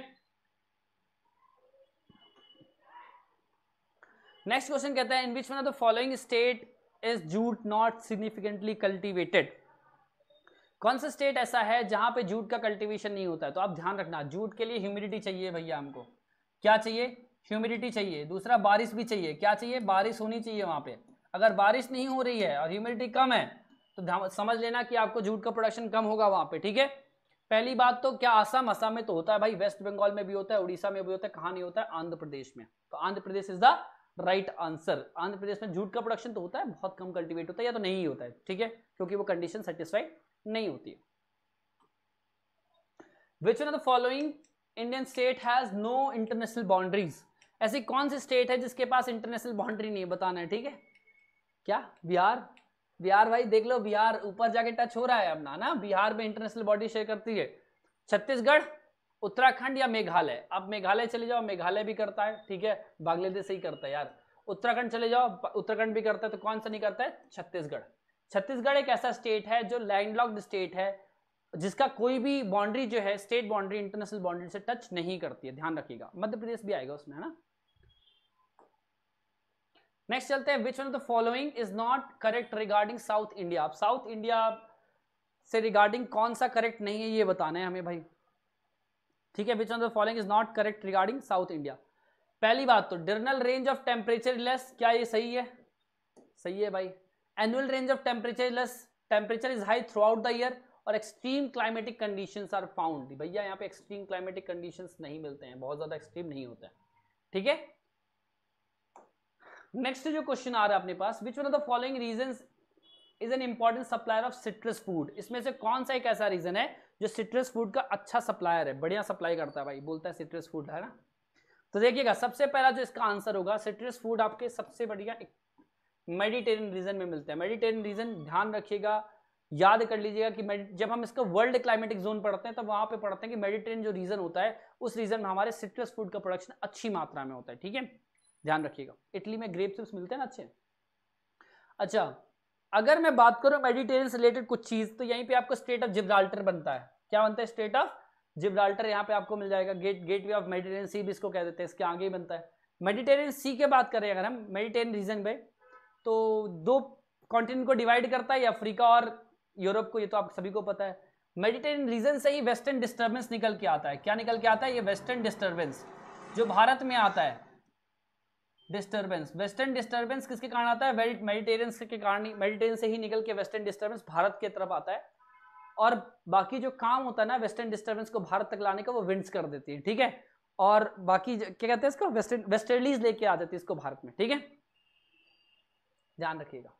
नेक्स्ट क्वेश्चन कहता है in which one of the following state is jute not significantly cultivated. कौन सा स्टेट ऐसा है जहां पे जूट का कल्टीवेशन नहीं होता है? तो आप ध्यान रखना, जूट के लिए ह्यूमिडिटी चाहिए भैया हमको। क्या चाहिए? ह्यूमिडिटी चाहिए। दूसरा बारिश भी चाहिए। क्या चाहिए? बारिश होनी चाहिए वहां पे। अगर बारिश नहीं हो रही है और ह्यूमिडिटी कम है तो समझ लेना कि आपको जूट का प्रोडक्शन कम होगा वहां पे। ठीक है, पहली बात तो क्या असम में तो होता है भाई, वेस्ट बंगाल में भी होता है, उड़ीसा में भी होता है, कहां नहीं होता है? आंध्र प्रदेश में। तो Andhra Pradesh is the right answer. Andhra Pradesh में जूट का प्रोडक्शन तो होता है, बहुत कम कल्टीवेट होता है या तो नहीं होता है, ठीक है, क्योंकि वो कंडीशन सेटिस्फाइड नहीं होती है। Which one of the following Indian state has no international boundaries? ऐसी कौन सी स्टेट है जिसके पास इंटरनेशनल बाउंड्री नहीं है, बताना है, ठीक है। क्या? बिहार। बिहार भाई देख लो, बिहार ऊपर जाके टच हो रहा है अपना ना, बिहार में इंटरनेशनल बॉडी शेयर करती है। छत्तीसगढ़, उत्तराखंड या मेघालय? अब मेघालय चले जाओ, मेघालय भी करता है, ठीक है, बांग्लादेश से ही करता है यार। उत्तराखंड चले जाओ, उत्तराखंड भी करता है, तो कौन सा नहीं करता है? छत्तीसगढ़। छत्तीसगढ़ एक ऐसा स्टेट है जो लैंडलॉक्ड स्टेट है, जिसका कोई भी बाउंड्री जो है, स्टेट बाउंड्री इंटरनेशनल बाउंड्री से टच नहीं करती है, ध्यान रखिएगा। मध्य प्रदेश भी आएगा उसमें, है ना। नेक्स्ट चलते हैं, which one of the following is not correct regarding South India? अब साउथ इंडिया से रिगार्डिंग कौन सा करेक्ट नहीं है ये बताना है हमें भाई, ठीक है। Which one of the following is not correct regarding South India? पहली बात तो diurnal range of temperature less, क्या ये सही है? सही है भाई। Annual range of temperature less, temperature is high throughout the year, और extreme climatic conditions are found. भैया यहाँ पे एक्सट्रीम क्लाइमेटिक कंडीशंस नहीं मिलते हैं, बहुत ज्यादा एक्सट्रीम नहीं होता है, ठीक है। नेक्स्ट जो क्वेश्चन आ रहा है अपने पास, which one of the following regions is an important supplier of citrus food? इसमें से कौन सा एक ऐसा रीजन है जो सिट्रस फूड का अच्छा सप्लायर है, बढ़िया सप्लाई करता है भाई, बोलता है सिट्रस फूड, है ना। तो देखिएगा, सबसे पहला जो इसका आंसर होगा, सिट्रस फूड आपके सबसे बढ़िया मेडिटेरियन रीजन में मिलते हैं। मेडिटेरियन रीजन ध्यान रखिएगा, याद कर लीजिएगा कि जब हम इसका वर्ल्ड क्लाइमेटिक जोन पढ़ते हैं तब वहां पे पढ़ते हैं कि मेडिटेरियन जो रीजन होता है उस रीजन में हमारे सिट्रस फूड का प्रोडक्शन अच्छी मात्रा में होता है, ठीक है, ध्यान रखिएगा। इटली में ग्रेप चिप्स मिलते हैं ना अच्छे। अच्छा, अगर मैं बात करूं मेडिटेरियन से रिलेटेड कुछ चीज, तो यहीं पे आपको स्टेट ऑफ जिब्राल्टर बनता है। क्या बनता है? स्टेट ऑफ जिब्राल्टर यहाँ पे आपको मिल जाएगा। गेटवे ऑफ मेडिटेरियन सी भी इसको कह देते हैं, इसके आगे ही बनता है। मेडिटेरियन सी के बात करें अगर हम मेडिटेरियन रीजन में, तो दो कॉन्टिनेंट को डिवाइड करता है, अफ्रीका और यूरोप को, ये तो आप सभी को पता है। मेडिटेरियन रीजन से ही वेस्टर्न डिस्टर्बेंस निकल के आता है। क्या निकल के आता है? ये वेस्टर्न डिस्टर्बेंस जो भारत में आता है, डिस्टर्बेंस, वेस्टर्न डिस्टर्बेंस किसके कारण आता है? मेडिटेरियन के कारण ही, मेडिटेरियन से ही निकल के वेस्टर्न डिस्टर्बेंस भारत की तरफ आता है, और बाकी जो काम होता है ना वेस्टर्न डिस्टर्बेंस को भारत तक लाने का, वो विंड्स कर देती है, ठीक है। और बाकी क्या कहते हैं इसको, वेस्टर्लीज लेके आ जाती है इसको भारत में, ठीक है, ध्यान रखिएगा।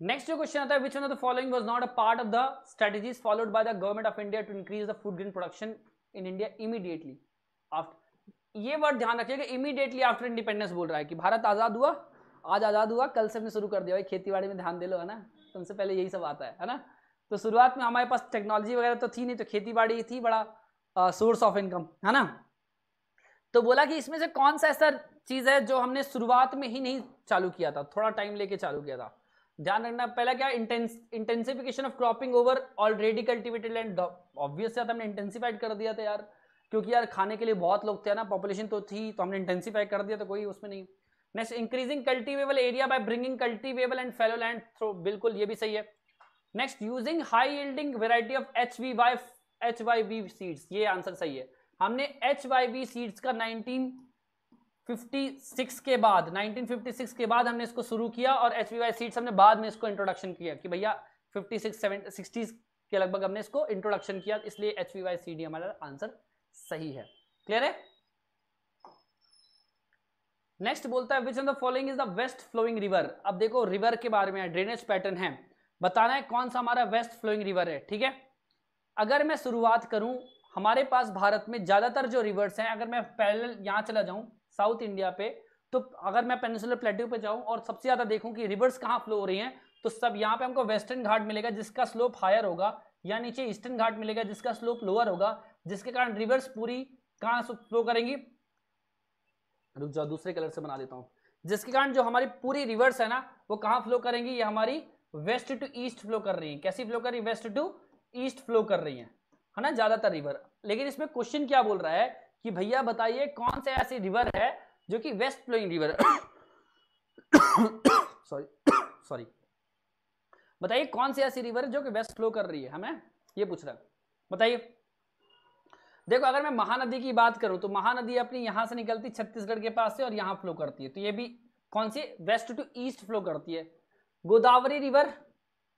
नेक्स्ट जो क्वेश्चन आता है, which one of the following was not a part of the strategies followed by the government of India to increase the food grain production in India immediately after? ये वर्ड ध्यान रखिएगा, immediately after independence बोल रहा है कि भारत आजाद हुआ, आज आजाद हुआ, कल से हमने शुरू कर दिया भाई, खेतीबाड़ी में ध्यान दे लो, है ना, तुमसे पहले यही सब आता है ना। तो शुरुआत में हमारे पास टेक्नोलॉजी वगैरह तो थी नहीं, तो खेतीबाड़ी थी बड़ा सोर्स ऑफ इनकम, है ना। तो बोला कि इसमें से कौन सा ऐसा चीज है जो हमने शुरुआत में ही नहीं चालू किया था, थोड़ा टाइम लेके चालू किया था। ध्यान रखना, पहला क्या, intensification of cropping over already cultivated land. Obvious से हमने इंटेंसिफाइड कर दिया था यार, क्योंकि यार खाने के लिए बहुत लोग थे ना, पॉपुलेशन तो थी, तो हमने इंटेंसिफाई कर दिया, तो कोई उसमें नहीं। Next, increasing cultivable area by bringing cultivable and fallow land through, बिल्कुल ये भी सही है। Next, using high yielding variety of HYV seeds, ये आंसर सही है। हमने HYV सीड्स का 1956 के बाद हमने इसको शुरू किया, और HYV सीड्स हमने बाद में इसको इंट्रोडक्शन किया कि भैया 56-60 के लगभग हमने इसको इंट्रोडक्शन किया, इसलिए HYV सीड हमारा आंसर सही है। क्लियर है। नेक्स्ट बोलता है, which of the following is the west flowing river? अब देखो रिवर के बारे में, ड्रेनेज पैटर्न है, बताना है कौन सा हमारा वेस्ट फ्लोइंग रिवर है, ठीक है। अगर मैं शुरुआत करूं, हमारे पास भारत में ज्यादातर जो रिवर्स हैं, अगर मैं पैरेलल यहां चला जाऊं साउथ इंडिया पे, तो अगर मैं पेनिनसुलर प्लेट्यू पे जाऊं और सबसे ज्यादा देखूं कि रिवर्स कहां फ्लो हो रही हैं, तो सब यहां पे हमको वेस्टर्न घाट मिलेगा जिसका स्लोप हायर होगा, या नीचे ईस्टर्न घाट मिलेगा जिसका स्लोप लोअर होगा, जिसके कारण रिवर्स पूरी कहां फ्लो करेंगी, रुक जाओ दूसरे कलर से बना देता हूं, जिसके कारण जो हमारी पूरी रिवर्स है ना, वो कहां फ्लो करेंगी, ये हमारी वेस्ट टू ईस्ट फ्लो कर रही है। कैसी फ्लो कर रही है? वेस्ट टू ईस्ट फ्लो कर रही है ना ज्यादातर रिवर। लेकिन इसमें क्वेश्चन क्या बोल रहा है कि भैया बताइए कौन से ऐसी रिवर है जो कि वेस्ट फ्लोइंग रिवर सॉरी बताइए कौन सी ऐसी रिवर है जो कि वेस्ट फ्लो कर रही है, हमें ये पूछ रहा है, बताइए। देखो अगर मैं महानदी की बात करूं तो महानदी अपनी यहां से निकलती छत्तीसगढ़ के पास से और यहां फ्लो करती है, तो ये भी कौन सी, वेस्ट टू ईस्ट फ्लो करती है। गोदावरी रिवर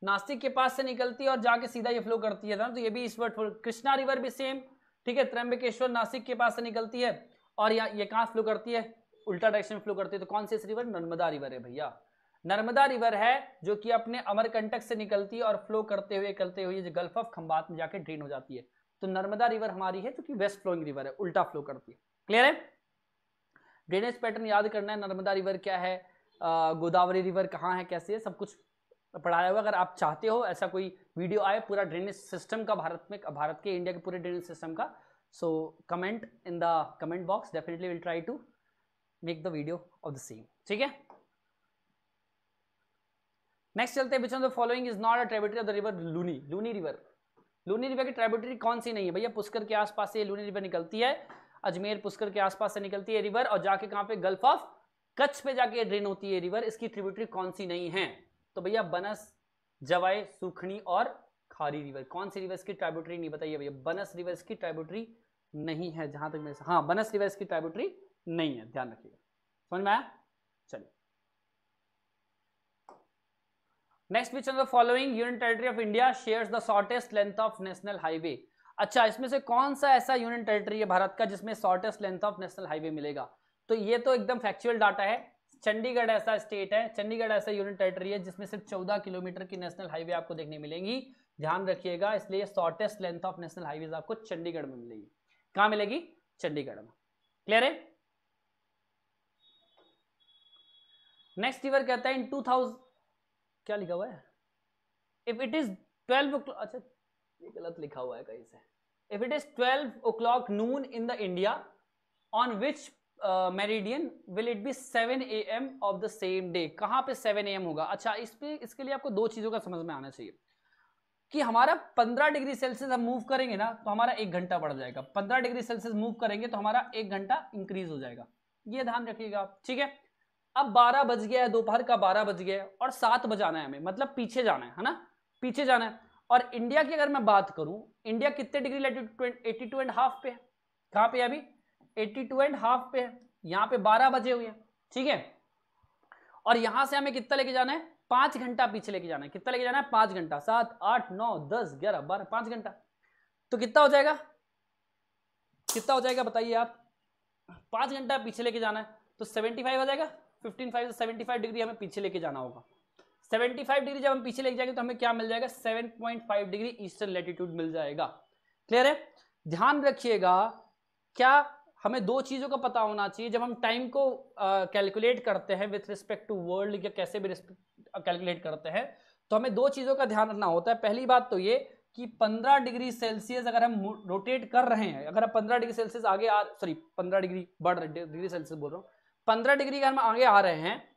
नासिक के पास से निकलती है और जाके सीधा ये फ्लो करती है ना, तो ये भी इस वर्ड। कृष्णा रिवर भी सेम, ठीक है, त्र्यंबकेश्वर नासिक के पास से निकलती है और ये कहां फ्लो करती है, उल्टा डायरेक्शन में फ्लो करती है। तो कौन सी रिवर, नर्मदा रिवर है भैया, नर्मदा रिवर है जो कि अपने अमरकंटक से निकलती है और फ्लो करते हुए जो गल्फ ऑफ खंबात में जाके ड्रेन हो जाती है। तो नर्मदा रिवर हमारी है जो कि वेस्ट फ्लोइंग रिवर है, उल्टा फ्लो करती है। क्लियर है? ड्रेनेज पैटर्न याद करना है, नर्मदा रिवर क्या है, गोदावरी रिवर कहाँ है, कैसे है, सब कुछ पढ़ाया हुआ। अगर आप चाहते हो ऐसा कोई वीडियो आए पूरा ड्रेनेज सिस्टम का, भारत के इंडिया के पूरे ड्रेनेज सिस्टम का, so comment in the comment box, definitely will try to make the video of the same. ठीक है, नेक्स्ट चलते हैं। Which of the following is not a tributary of the river Luni. Luni river की tributary कौन सी नहीं है भैया? पुष्कर के आसपास से लूनी रिवर निकलती है, अजमेर पुष्कर के आसपास से निकलती है रिवर और जाके कहां पे, गल्फ ऑफ कच्छ पे जाके ड्रेन होती है रिवर। इसकी ट्रिब्यूटरी कौन सी नहीं है? तो भैया बनस, जवाई, सुखनी और खारी रिवर। कौन सी रिवर की ट्रिब्यूटरी नहीं बताइए भैया? बनस रिवर की ट्रिब्यूटरी नहीं है जहां तक मेरे, हाँ बनस रिवर की ट्रिब्यूटरी नहीं है, ध्यान रखिएगा। समझ में आया? चलिए next, which of the following union territory of India shares the shortest length of national highway. अच्छा, इसमें से कौन सा ऐसा यूनियन टेरिटरी है भारत का जिसमें shortest length of national highway मिलेगा? तो ये तो एकदम फैक्चुअल डाटा है। चंडीगढ़ ऐसा स्टेट है, चंडीगढ़ ऐसा यूनियन टेरिटरी है जिसमें सिर्फ 14 किलोमीटर की नेशनल हाईवे आपको देखने मिलेंगी। ध्यान रखिएगा, इसलिए shortest length of national highway आपको चंडीगढ़ में मिलेगी। कहां मिलेगी? चंडीगढ़ में। क्लियर है? नेक्स्ट रिवर कहता है इन 2000, क्या लिखा हुआ है, इफ इट इज 12 o'clock, अच्छा ये गलत लिखा हुआ है कहीं से, if it is 12 o'clock Noon in the India on which meridian will it be 7 AM of the same day. कहां पे 7 AM होगा? अच्छा, इसके लिए आपको दो चीजों का समझ में आना चाहिए कि हमारा 15 डिग्री सेल्सियस हम मूव करेंगे ना तो हमारा 1 घंटा बढ़ जाएगा, 15 डिग्री सेल्सियस मूव करेंगे तो हमारा 1 घंटा इंक्रीज हो जाएगा। ये ध्यान रखिएगा आप, ठीक है। अब 12 बज गया है, दोपहर का 12 बज गया है और 7 बजाना है हमें, मतलब पीछे जाना है ना, पीछे जाना है। और इंडिया की अगर मैं बात करूं, इंडिया कितने डिग्री लैटिट्यूड, 82.5 पे है। कहां पे अभी? 82.5 पे है। यहां पे 12 बजे हुए हैं, ठीक है। और यहां से हमें कितना लेके जाना है? 5 घंटा पीछे लेके जाना है। कितना लेके जाना है? 5 घंटा। 7, 8, 9, 10, 11, 12, 5 घंटा। तो कितना हो जाएगा? कितना हो जाएगा बताइए आप? 5 घंटा पीछे लेके जाना है तो 75 हो जाएगा। 15 से 75 डिग्री हमें पीछे लेके जाना होगा। 75 डिग्री जब हम पीछे लेके जाएंगे तो हमें क्या मिल जाएगा? 7.5 डिग्री ईस्टर्न लैटिट्यूड मिल जाएगा। क्लियर है? ध्यान रखिएगा, क्या हमें दो चीजों का पता होना चाहिए जब हम टाइम को कैलकुलेट करते हैं विथ रिस्पेक्ट टू वर्ल्ड, या कैसे भी कैलकुलेट करते हैं, तो हमें दो चीजों का ध्यान रखना होता है। पहली बात तो ये कि 15 डिग्री सेल्सियस अगर हम रोटेट कर रहे हैं, अगर हम 15 डिग्री सेल्सियस आगे 15 डिग्री बढ़ रहे, डिग्री सेल्सियस बोल रहा हूँ, 15 डिग्री का हम आगे आ रहे हैं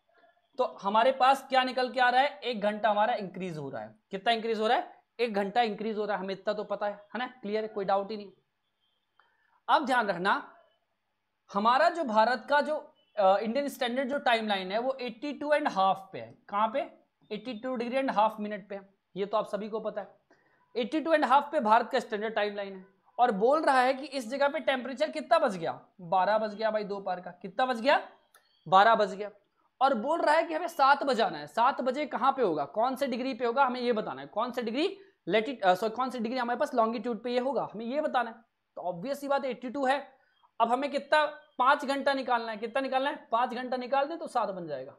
तो हमारे पास क्या निकल के आ रहा है? 1 घंटा हमारा इंक्रीज हो रहा है। कितना इंक्रीज हो रहा है? 1 घंटा इंक्रीज हो रहा है। हमें इतना तो पता है ना? क्लियर है? कोई डाउट ही नहीं। अब ध्यान रखना, हमारा जो भारत का जो इंडियन स्टैंडर्ड जो टाइम लाइन है वो 82.5 पे है। कहां पे? 82 डिग्री एंड हाफ मिनट पे है। ये तो आप सभी को पता है। 82.5 पे भारत का स्टैंडर्ड टाइम लाइन है और बोल रहा है कि इस जगह पे टेम्परेचर कितना बज गया? 12 बज गया भाई, दोपहर का कितना बज गया? 12 बज गया। और बोल रहा है कि हमें 7 बजाना है। 7 बजे कहां पे होगा? कौन से डिग्री पे होगा? हमें ये बताना है। कौन से डिग्री कौन से डिग्री हमारे पास लॉन्गिट्यूड पे ये होगा, हमें ये बताना है। तो ऑब्वियस सी बात 82 है। अब हमें कितना? 5 घंटा निकालना है। कितना निकालना है? 5 घंटा निकाल दे तो 7 बन जाएगा।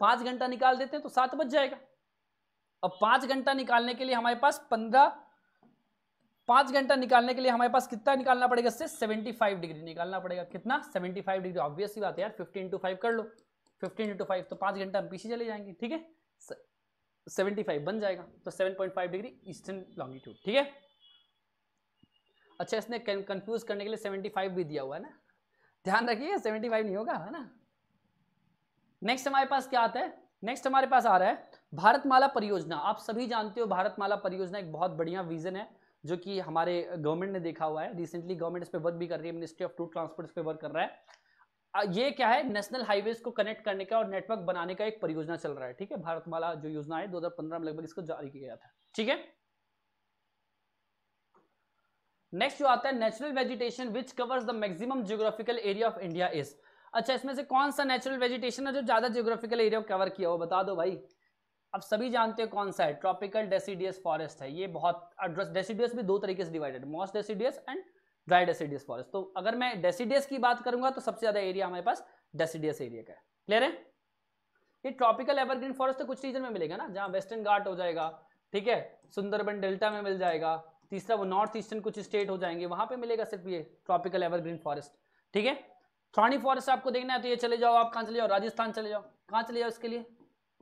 5 घंटा निकाल देते हैं तो 7 बज जाएगा। अब 5 घंटा निकालने के लिए हमारे पास 5 घंटा निकालने के लिए हमारे पास कितना निकालना पड़ेगा? इससे 75 डिग्री निकालना पड़ेगा। कितना? 75 डिग्री। ऑब्वियस सी बात है यार, 15 into 5 कर लो। 15 into 5 तो 5 घंटा हम पीछे चले जाएंगे, ठीक है। 75 बन जाएगा तो 7.5 डिग्री ईस्टर्न लॉन्गिट्यूड, ठीक है। अच्छा, इसने कंफ्यूज करने के लिए 75 भी दिया हुआ है ना, ध्यान रखिए 75 नहीं होगा, है ना। नेक्स्ट हमारे पास क्या आता है? नेक्स्ट हमारे पास आ रहा है भारतमाला परियोजना। आप सभी जानते हो भारतमाला परियोजना एक बहुत बढ़िया विजन है जो कि हमारे गवर्नमेंट ने देखा हुआ है। रिसेंटली गवर्नमेंट इस पर वर्क भी कर रही है, मिनिस्ट्री ऑफ रोड ट्रांसपोर्ट इस पर वर्क कर रहा है। ये क्या है? नेशनल हाईवेज को कनेक्ट करने का और नेटवर्क बनाने का एक परियोजना चल रहा है, ठीक है। भारतमाला जो योजना है 2015 में लगभग इसको जारी किया गया था, ठीक है। नेक्स्ट जो आता है natural vegetation which covers the maximum geographical area of India is. अच्छा, इसमें से कौन सा नेचुरल वेजिटेशन है जो ज्यादा जियोग्राफिकल एरिया कवर किया हो? बता दो भाई। अब सभी जानते हो कौन सा है, ट्रॉपिकल डेसिडियस फॉरेस्ट है। ये बहुत, डेसिडियस भी दो तरीके से divided, moist deciduous and dry deciduous forest. तो अगर मैं डेसिडियस की बात करूंगा तो सबसे ज्यादा एरिया हमारे पास डेसिडियस एरिया का है। क्लियर है? ये ट्रॉपिकल एवरग्रीन फॉरेस्ट तो कुछ रीजन में मिलेगा ना, जहां वेस्टर्न घाट हो जाएगा, ठीक है, सुंदरबन डेल्टा में मिल जाएगा, तीसरा वो नॉर्थ ईस्टर्न कुछ स्टेट हो जाएंगे, वहां पे मिलेगा सिर्फ ये ट्रॉपिकल एवरग्रीन फॉरेस्ट। ठीक है, थॉर्नी फॉरेस्ट आपको देखना है तो ये चले जाओ, आप कहाँ चले जाओ, राजस्थान चले जाओ। कहाँ चले जाओ इसके लिए?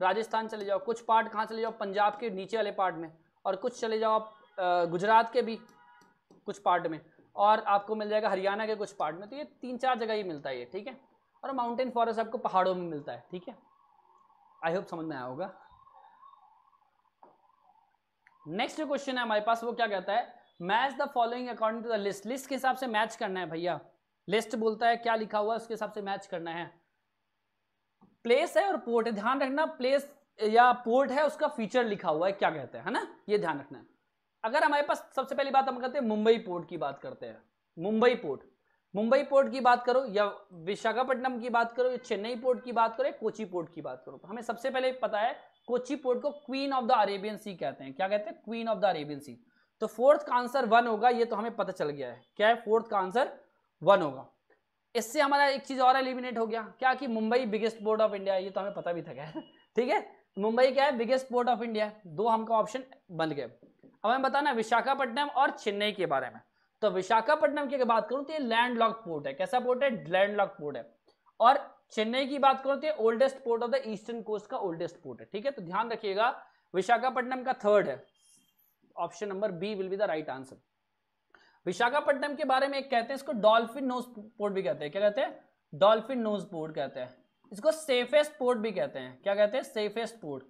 राजस्थान चले जाओ। कुछ पार्ट कहाँ चले जाओ? पंजाब के नीचे वाले पार्ट में, और कुछ चले जाओ आप गुजरात के भी कुछ पार्ट में, और आपको मिल जाएगा हरियाणा के कुछ पार्ट में। तो ये 3-4 जगह ही मिलता है ये। ठीक है, और माउंटेन फॉरेस्ट आपको पहाड़ों में मिलता है। ठीक है, आई होप समझ में आया होगा। नेक्स्ट जो क्वेश्चन है हमारे पास वो क्या कहता है, match the following according to the list. List के हिसाब से मैच करना है भैया। लिस्ट बोलता है क्या लिखा हुआ है उसके हिसाब से मैच करना है। प्लेस है और पोर्ट है, ध्यान रखना, प्लेस या पोर्ट है उसका फीचर लिखा हुआ है क्या कहते हैं, है ना, ये ध्यान रखना है। अगर हमारे पास सबसे पहली बात हम करते हैं मुंबई पोर्ट की बात करते हैं, मुंबई पोर्ट, मुंबई पोर्ट की बात करो या विशाखापट्टनम की बात करो या चेन्नई पोर्ट की बात करो या कोची पोर्ट की बात करो, तो हमें सबसे पहले पता है कोची पोर्ट को क्वीन ऑफ द अरेबियन सी कहते हैं। क्या कहते हैं? क्वीन ऑफ द अरेबियन सी। तो फोर्थ का आंसर 1 होगा, ये तो हमें पता चल गया है। क्या है? फोर्थ का आंसर 1 होगा। इससे हमारा एक चीज और एलिमिनेट हो गया, क्या कि Mumbai biggest port of India है, ये तो हमें पता भी था। क्या है? ठीक है, मुंबई क्या है? बिगेस्ट पोर्ट ऑफ इंडिया है। 2 हमका ऑप्शन बन गए। अब हमें बताना विशाखापट्टनम और चेन्नई के बारे में। तो विशाखापट्टनम की बात करूं तो ये लैंड लॉक्ड पोर्ट है। कैसा पोर्ट है? लैंड लॉक्ड पोर्ट है। और चेन्नई की बात करूं तो ये oldest port of the eastern coast का ओल्डेस्ट पोर्ट है। ठीक है, तो ध्यान रखिएगा विशाखापट्टनम का 3rd है, option number B will be the right answer. Visakhapatnam के बारे में एक कहते हैं इसको डॉल्फिन नोज पोर्ट भी कहते हैं। क्या कहते हैं? डॉल्फिन नोज पोर्ट कहते हैं। इसको सेफेस्ट पोर्ट भी कहते हैं। क्या कहते हैं? Safest port.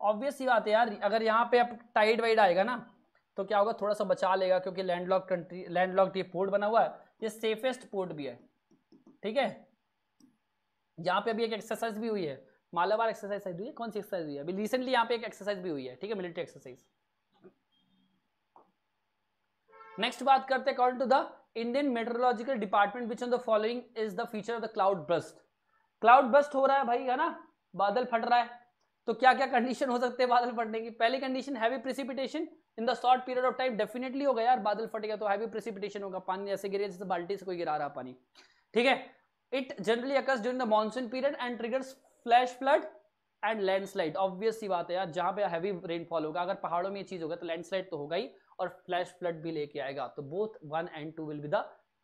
ऑब्वियस ही बात है यार, अगर यहाँ पे अब टाइड वाइड आएगा ना तो क्या होगा, थोड़ा सा बचा लेगा, क्योंकि लैंडलॉक कंट्री, लैंडलॉक्ड ये पोर्ट बना हुआ है, ये सेफेस्ट पोर्ट भी है। ठीक है, यहाँ पे अभी एक एक्सरसाइज भी हुई है, मालाबार एक्सरसाइज हुई है। कौन सी एक्सरसाइज हुई है? अभी रिसेंटली यहाँ पे एक एक्सरसाइज भी हुई है। ठीक है, मिलिट्री एक्सरसाइज। नेक्स्ट बात करते हैं according to the Indian meteorological department which of the following is the feature of the cloud burst. Cloud burst हो रहा है भाई, है ना, बादल फट रहा है, तो क्या क्या कंडीशन हो सकते हैं बादल फटने की? पहली condition heavy precipitation in the short period of time. Definitely होगा यार, बादल फटेगा तो हैवी प्रेसिपिटेशन होगा, पानी ऐसे गिरे जैसे बाल्टी से कोई गिरा रहा पानी। ठीक है, it generally occurs during the monsoon period and triggers flash flood and landslide. Obvious सी बात है यार, जहां पे हैवी रेनफॉल होगा, अगर पहाड़ों में ये चीज होगा तो लैंडस्लाइड तो होगा ही, और फ्लैश फ्लड भी लेके आएगा। तो both 1 and 2 will be the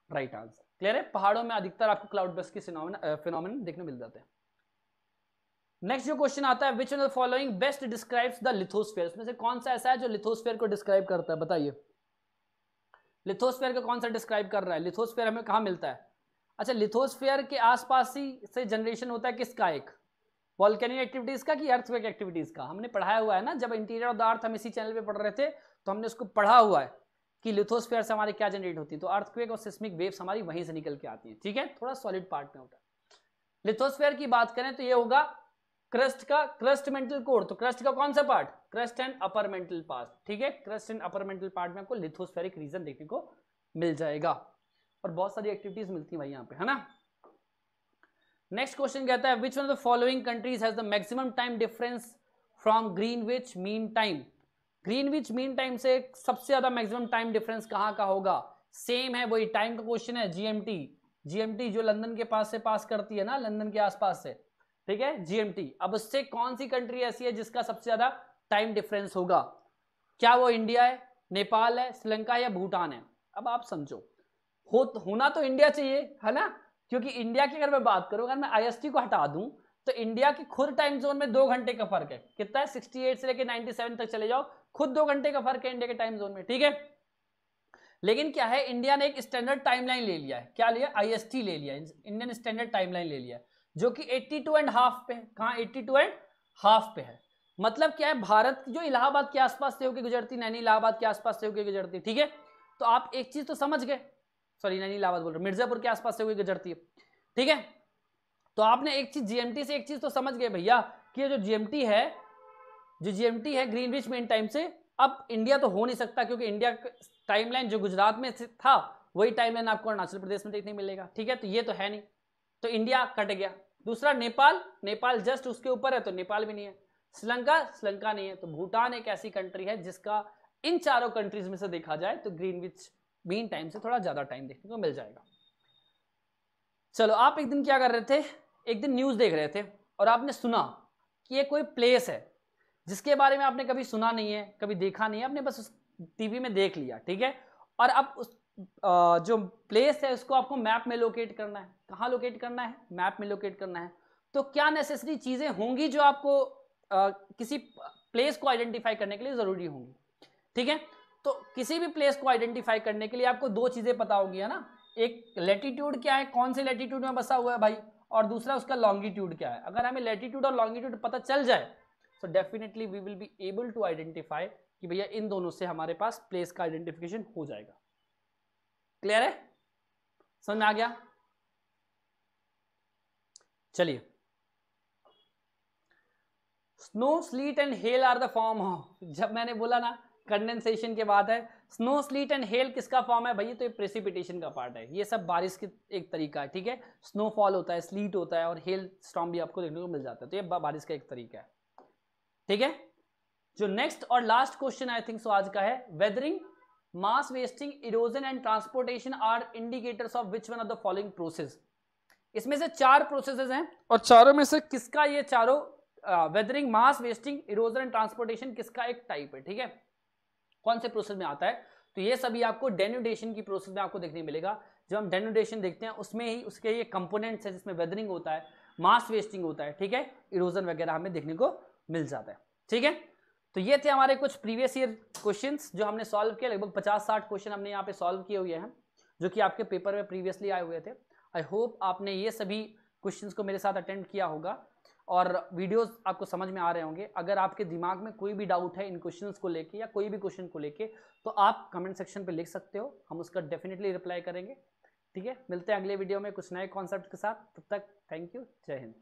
right answer. Clear है? पहाड़ों में अधिकतर आपको क्लाउड बर्स्ट की फिनोमेनन देखने मिल जाते हैं। नेक्स्ट जो क्वेश्चन आता है, which one of the following best describes the lithosphere. इसमें से कौन सा ऐसा है जो लिथोस्फीयर को डिस्क्राइब करता है? बताइए, लिथोस्फीयर को कौन सा डिस्क्राइब कर रहा है? लिथोस्फीयर हमें कहाँ मिलता है? अच्छा, लिथोस्फीयर के आसपास ही से जनरेशन होता है किसका? एक वॉल्केनिक एक्टिविटीज का कि अर्थक्वेक एक्टिविटीज का? हमने पढ़ाया हुआ है ना, जब इंटीरियर ऑफ द अर्थ हम इसी चैनल पे पढ़ रहे थे तो हमने उसको पढ़ा हुआ है कि लिथोस्फीयर से हमारे क्या जनरेट होती है। तो अर्थक्वेक और सिस्मिक वेव्स हमारी वहीं से निकल के आती हैं। ठीक है, थोड़ा सॉलिड पार्ट में होता है। लिथोस्फीयर की बात करें तो ये होगा क्रस्ट का, क्रस्ट मेंटल कोर। तो क्रस्ट का कौन सा part? Crust and upper mantle part. ठीक है, crust and upper mantle part में आपको लिथोस्फेरिक रीजन देखने को मिल जाएगा, और बहुत सारी एक्टिविटीज मिलती है भाई यहाँ पे, है ना। नेक्स्ट क्वेश्चन कहता है, which one of the following countries has the maximum time difference from Greenwich mean time. Greenwich mean time से सबसे ज्यादा मैक्सिमम टाइम डिफरेंस कहाँ का होगा? सेम है, वही टाइम का क्वेश्चन है, जीएमटी। जीएमटी जो लंदन के पास से पास करती है ना, लंदन के आसपास से, ठीक है, जीएमटी। अब उससे कौन सी कंट्री ऐसी है जिसका सबसे ज्यादा टाइम डिफरेंस होगा? क्या वो इंडिया है, नेपाल है, श्रीलंका या भूटान है? अब आप समझो, होना तो इंडिया चाहिए, है ना, क्योंकि इंडिया की अगर मैं बात करूं, अगर मैं आईएसटी को हटा दूं तो इंडिया की खुद टाइम जोन में 2 घंटे का फर्क है। कितना है? 68 से लेकर 97 तक चले जाओ, खुद 2 घंटे का फर्क है इंडिया के टाइम जोन में। ठीक है, लेकिन क्या है, इंडिया ने एक स्टैंडर्ड टाइमलाइन ले लिया है। क्या लिया? आईएसटी ले लिया, इंडियन स्टैंडर्ड टाइमलाइन ले लिया, जो कि 82.5 पे है। कहाँ? 82.5 पे है। मतलब क्या है, भारत जो इलाहाबाद के आसपास से होकर गुजरती, नैनी इलाहाबाद के आसपास से होकर गुजरती। ठीक है, तो आप एक चीज तो समझ गए, सॉरी नैनी इलाहाबाद बोल रहे, मिर्जापुर के आसपास से होकर गुजरती है। ठीक है, तो आपने एक चीज जीएमटी से एक चीज तो समझ गए भैया कि ये जो जीएमटी है ग्रीनविच मीन टाइम से, अब इंडिया तो हो नहीं सकता, क्योंकि इंडिया टाइमलाइन जो गुजरात में था वही टाइमलाइन आपको अरुणाचल प्रदेश में देखने मिलेगा। ठीक है, तो ये तो है नहीं, तो इंडिया कट गया। दूसरा नेपाल जस्ट उसके ऊपर है, तो नेपाल भी नहीं है। श्रीलंका नहीं है, तो भूटान एक ऐसी कंट्री है जिसका इन चारों कंट्रीज में से देखा जाए तो ग्रीनविच मीन टाइम से थोड़ा ज्यादा टाइम देखने को मिल जाएगा। चलो, आप एक दिन क्या कर रहे थे, एक दिन न्यूज देख रहे थे और आपने सुना कि ये कोई प्लेस है जिसके बारे में आपने कभी सुना नहीं है, कभी देखा नहीं है, आपने बस टीवी में देख लिया, ठीक है। और अब उस जो प्लेस है उसको आपको मैप में लोकेट करना है। कहाँ लोकेट करना है? मैप में लोकेट करना है। तो क्या नेसेसरी चीजें होंगी जो आपको किसी प्लेस को आइडेंटिफाई करने के लिए जरूरी होंगी, ठीक है। तो किसी भी प्लेस को आइडेंटिफाई करने के लिए आपको दो चीजें पता होगी, है ना। एक लैटिट्यूड क्या है, कौन से लैटिट्यूड में बसा हुआ है भाई, और दूसरा उसका लॉन्गिट्यूड क्या है। अगर हमें लैटिट्यूड और लॉन्गिट्यूड पता चल जाए तो definitely we will be able to identify कि भैया इन दोनों से हमारे पास प्लेस का आइडेंटिफिकेशन हो जाएगा। क्लियर है? समझ में आ गया? चलिए, snow, sleet and hail are the form of, जब मैंने बोला ना कंडेंसेशन के बाद है, स्नो, स्लीट एंड हेल किसका फॉर्म है भैया? तो ये प्रेसिपिटेशन का पार्ट है, ये सब बारिश की एक तरीका है, ठीक है। स्नोफॉल होता है, स्लीट होता है और हेल स्टॉर्म भी आपको देखने को मिल जाता है, तो ये बारिश का एक तरीका है, ठीक है। जो नेक्स्ट और last question I think so आज का है, weathering, mass wasting, erosion and transportation are indicators of which one of the following process. इसमें से चार प्रोसेसेस हैं और चारों में से किसका, ये चारों weathering, mass wasting, erosion and transportation किसका एक टाइप है, ठीक है, कौन से प्रोसेस में आता है। तो ये सभी आपको डेन्यूडेशन की प्रोसेस में आपको देखने मिलेगा। जब हम डेन्यूडेशन देखते हैं उसमें ही उसके ये कंपोनेंट्स है जिसमें वेदरिंग होता है, मास वेस्टिंग होता है, ठीक है, इरोजन वगैरह हमें देखने को मिल जाता है, ठीक है। तो ये थे हमारे कुछ प्रीवियस ईयर क्वेश्चंस जो हमने सॉल्व किए, लगभग 50-60 क्वेश्चन हमने यहाँ पे सॉल्व किए हुए हैं जो कि आपके पेपर में प्रीवियसली आए हुए थे। आई होप आपने ये सभी क्वेश्चंस को मेरे साथ अटेंड किया होगा और वीडियोस आपको समझ में आ रहे होंगे। अगर आपके दिमाग में कोई भी डाउट है इन क्वेश्चंस को लेके या कोई भी क्वेश्चन को लेके तो आप कमेंट सेक्शन पे लिख सकते हो, हम उसका डेफिनेटली रिप्लाई करेंगे, ठीक है। मिलते हैं अगले वीडियो में कुछ नए कॉन्सेप्ट के साथ, तब तक थैंक यू, जय हिंद।